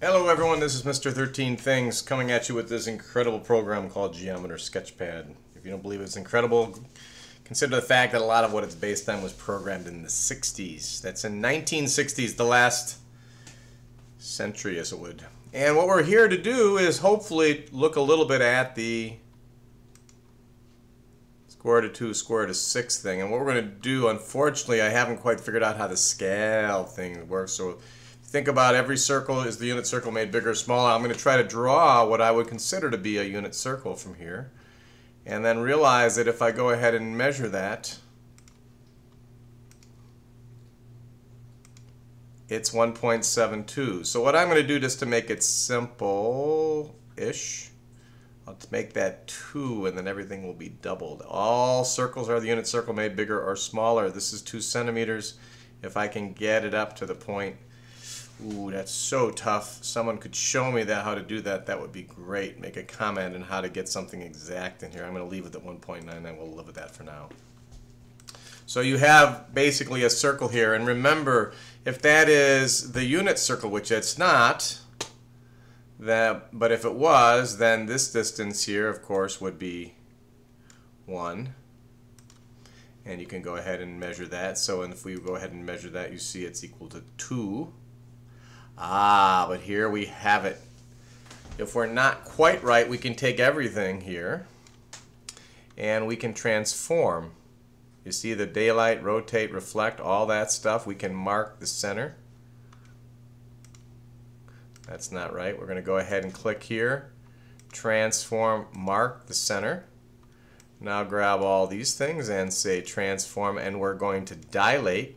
Hello everyone, this is Mr. 13 Things coming at you with this incredible program called Geometer Sketchpad. If you don't believe it's incredible, consider the fact that a lot of what it's based on was programmed in the 60s. That's in 1960s, the last century as it would. And what we're here to do is hopefully look a little bit at the square root of 2, square root of 6 thing. And what we're going to do, unfortunately, I haven't quite figured out how the scale thing works. So think about every circle, is the unit circle made bigger or smaller? I'm going to try to draw what I would consider to be a unit circle from here. And then realize that if I go ahead and measure that, it's 1.72. So what I'm going to do just to make it simple-ish, I'll make that 2 and then everything will be doubled. All circles are the unit circle made bigger or smaller. This is 2 centimeters. If I can get it up to the point, ooh, that's so tough. Someone could show me that, how to do that. That would be great. Make a comment on how to get something exact in here. I'm going to leave it at 1.99. We'll live with that for now. So you have basically a circle here. And remember, if that is the unit circle, which it's not, but if it was, then this distance here, of course, would be 1. And you can go ahead and measure that. So if we go ahead and measure that, you see it's equal to 2. But here we have it. If we're not quite right, we can take everything here and we can transform. You see the daylight, rotate, reflect, all that stuff. We can mark the center. That's not right. We're going to go ahead and click here, transform, mark the center. Now grab all these things and say transform, and we're going to dilate.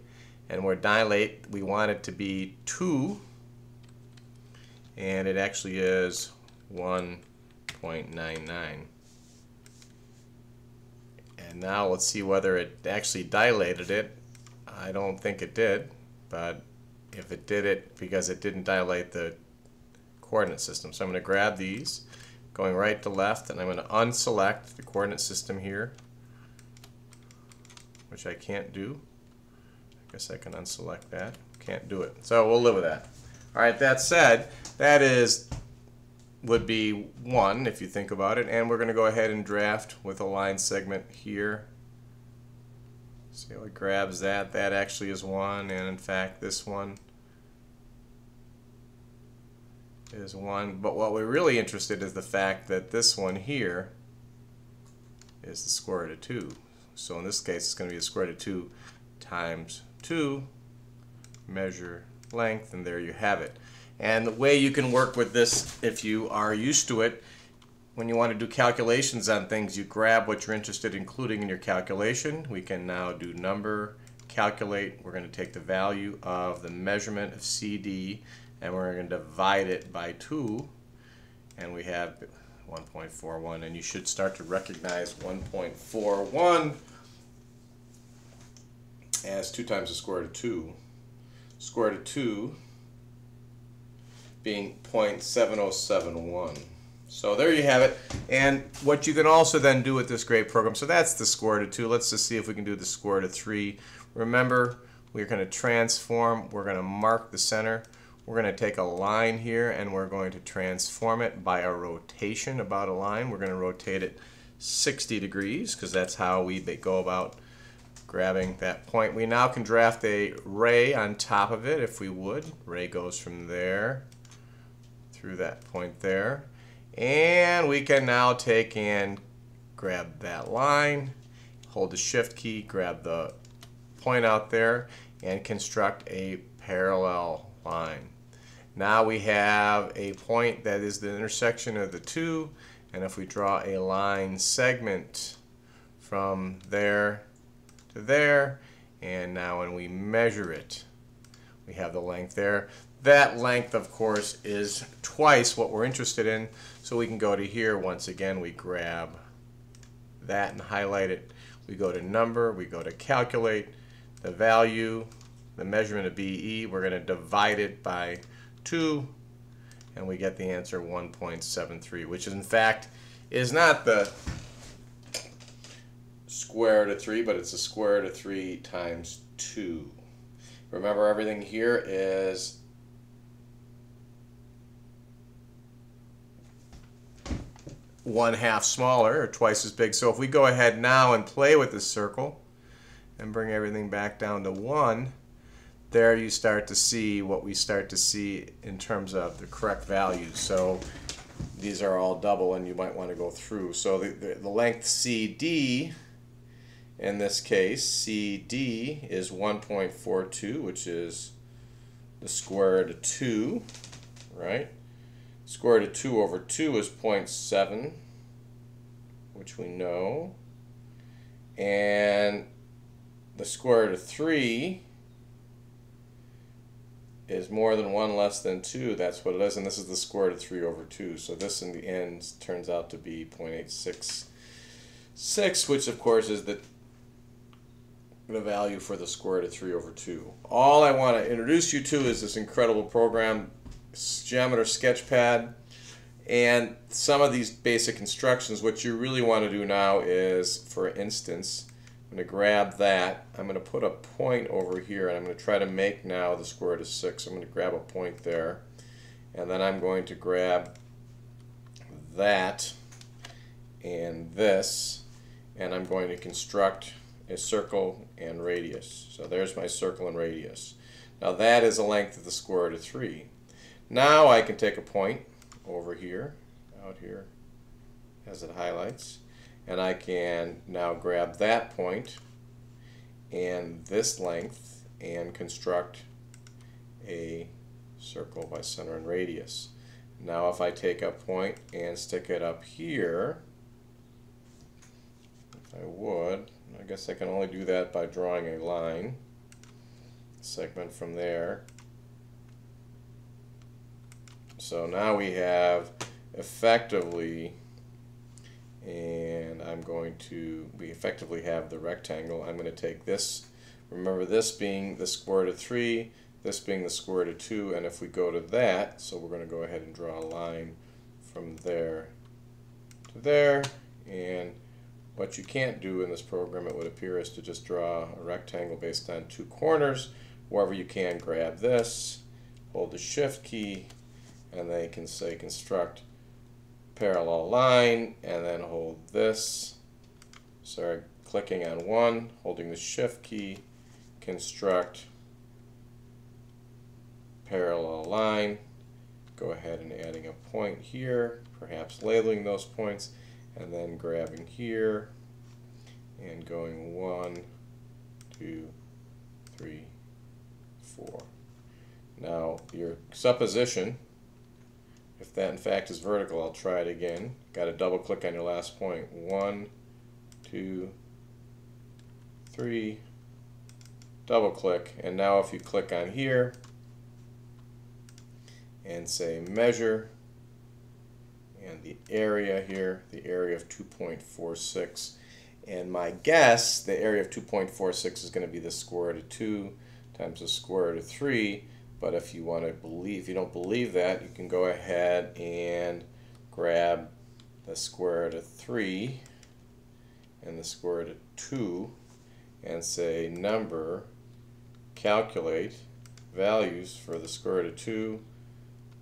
And where dilate, we want it to be 2. And it actually is 1.99. And now let's see whether it actually dilated it. I don't think it did, but if it did it, because it didn't dilate the coordinate system. So I'm going to grab these, going right to left, and I'm going to unselect the coordinate system here, which I can't do. I guess I can unselect that. Can't do it. So we'll live with that. All right, that said, that would be 1 if you think about it, and we're going to go ahead and draft with a line segment here. See how it grabs that? That actually is 1, and in fact this one is 1. But what we're really interested is the fact that this one here is the square root of 2. So in this case, it's going to be the square root of 2 times 2, measure length, and there you have it. And the way you can work with this, if you are used to it, when you want to do calculations on things, you grab what you're interested in including in your calculation. We can now do number, calculate. We're going to take the value of the measurement of CD, and we're going to divide it by 2, and we have 1.41. And you should start to recognize 1.41 as 2 times the square root of 2. Square root of 2 being 0.7071. So there you have it. And what you can also then do with this great program, so that's the square root of 2. Let's just see if we can do the square root of 3. Remember, we're going to transform. We're going to mark the center. We're going to take a line here and we're going to transform it by a rotation about a line. We're going to rotate it 60 degrees because that's how we go about grabbing that point. We now can draft a ray on top of it if we would. Ray goes from there through that point there. And we can now take and grab that line, hold the shift key, grab the point out there, and construct a parallel line. Now we have a point that is the intersection of the 2, and if we draw a line segment from there to there, and now when we measure it, we have the length there. That length, of course, is twice what we're interested in, so we can go to here. Once again, we grab that and highlight it. We go to number, we go to calculate, the value, the measurement of BE, we're going to divide it by 2, and we get the answer 1.73, which in fact is not the square root of 3, but it's the square root of 3 times 2. Remember, everything here is 1/2 smaller or twice as big. So if we go ahead now and play with this circle and bring everything back down to 1, there you start to see what we start to see in terms of the correct values. So these are all double and you might want to go through. So the length CD, in this case, CD is 1.42, which is the square root of 2, right? Square root of 2 over 2 is 0.7, which we know. And the square root of 3 is more than 1 less than 2. That's what it is. And this is the square root of 3 over 2. So this in the end turns out to be 0.866, which of course is the value for the square root of 3 over 2. All I want to introduce you to is this incredible program, Geometer Sketchpad, and some of these basic instructions. What you really want to do now is, for instance, I'm going to grab that. I'm going to put a point over here, and I'm going to try to make now the square root of 6. I'm going to grab a point there, and then I'm going to grab that and this, and I'm going to construct a circle and radius. So there's my circle and radius. Now that is the length of the square root of 3. Now I can take a point over here, out here, as it highlights, and I can now grab that point and this length and construct a circle by center and radius. Now if I take a point and stick it up here, if I would, I guess I can only do that by drawing a line segment from there. So now we have effectively, and we effectively have the rectangle. I'm going to take this, remember this being the square root of 3, this being the square root of 2, and if we go to that, so we're going to go ahead and draw a line from there to there, and what you can't do in this program, it would appear, is to just draw a rectangle based on 2 corners. Wherever you can, grab this, hold the shift key, and then you can say construct parallel line, and then hold this. Sorry, clicking on one, holding the shift key, construct parallel line. Go ahead and adding a point here, perhaps labeling those points, and then grabbing here and going 1, 2, 3, 4. Now your supposition, if that in fact is vertical, I'll try it again. Got to double click on your last point. 1, 2, 3, double click, and now if you click on here and say measure, and the area here, the area of 2.46, and my guess, the area of 2.46 is going to be the square root of 2 times the square root of 3. But if you want to believe, if you don't believe that, you can go ahead and grab the square root of 3 and the square root of 2 and say number, calculate values for the square root of 2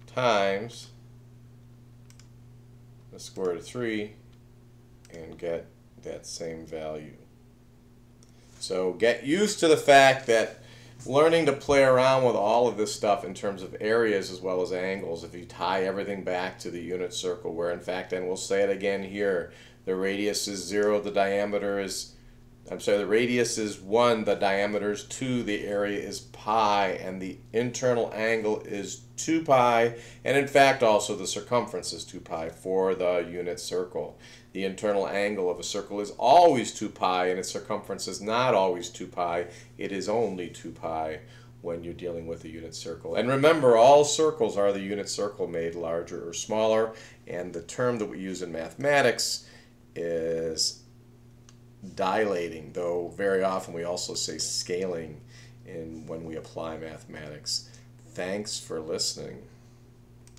times the square root of 3 and get that same value. So get used to the fact that learning to play around with all of this stuff in terms of areas as well as angles, if you tie everything back to the unit circle, where in fact, and we'll say it again here, the radius is 0, the diameter is, the radius is 1, the diameter is 2, the area is pi, and the internal angle is 2 pi, and in fact also the circumference is 2 pi for the unit circle. The internal angle of a circle is always 2 pi, and its circumference is not always 2 pi. It is only 2 pi when you're dealing with a unit circle. And remember, all circles are the unit circle made larger or smaller, and the term that we use in mathematics is dilating, though very often we also say scaling when we apply mathematics. Thanks for listening.